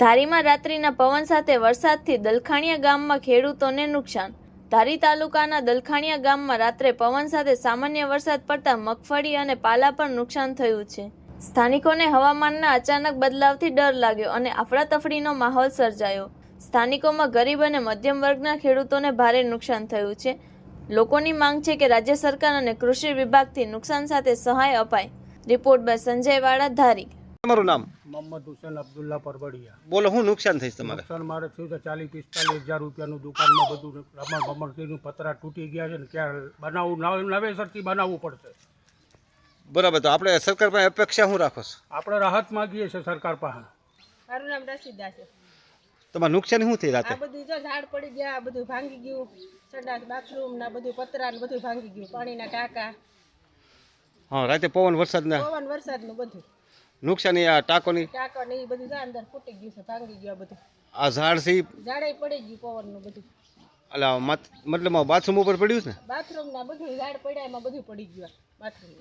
ધારીમાં રાત્રિના પવન સાથે વરસાદથી દલખાણીયા ગામમાં ખેડૂતોને નુકસાન। ધારી તાલુકાના દલખાણીયા ગામમાં રાત્રે પવન સાથે સામાન્ય વરસાદ પડતા મગફળી અને પાલા પર નુકસાન થયું છે। સ્થાનિકોને હવામાનના અચાનક બદલાવથી ડર લાગ્યો અને અફડાતફડીનો માહોલ સર્જાયો। સ્થાનિકોમાં ગરીબ અને મધ્યમ વર્ગના ખેડૂતોને ભારે નુકસાન થયું છે। લોકોની માંગ છે કે રાજ્ય સરકાર અને કૃષિ વિભાગથી નુકસાન સાથે સહાય અપાય। રિપોર્ટ બાય સંજય વાળા, ધારી। તમારું નામ? મોહમ્મદ હુસૈન અબ્દુલ્લા પરબડિયા। બોલો, શું નુકસાન થયું તમારે? નુકસાન મારે થયું છે 40-45 હજાર રૂપિયાનું। દુકાનમાં બધું રમણ પતરા તૂટી ગયા છે ને ક્યાં બનાવવું, નવેસરથી બનાવવું પડશે। બરાબર, તો આપણે સરકાર પાસે અપેક્ષા શું રાખો છો? આપણે રાહત માગીએ છીએ સરકાર પાસે। મારું નામ રસીદા છે। તમારે નુકસાન શું થઈ રાતે? આ બધું જો ઝાડ પડી ગયા, આ બધું ભાંગી ગયું, સંડાસ બાથરૂમ ના બધું પતરા ને બધું ભાંગી ગયું, પાણીના ટાંકા। હા, રાતે પવન વરસાદનું બધું નુકસાની, આ ટાંકોની ટાંકા ને એ બધું અંદર ફૂટી ગયું છે, ભાંગી ગયું બધું। આ ઝાડ છે ઝાડે પડી ગયું પવનનું બધું। એટલે મતલબ બાથરૂમ ઉપર પડ્યું છે ને? બાથરૂમ ના બધું ઝાડ પડ્યા, એમાં બધું પડી ગયું બાથરૂમ।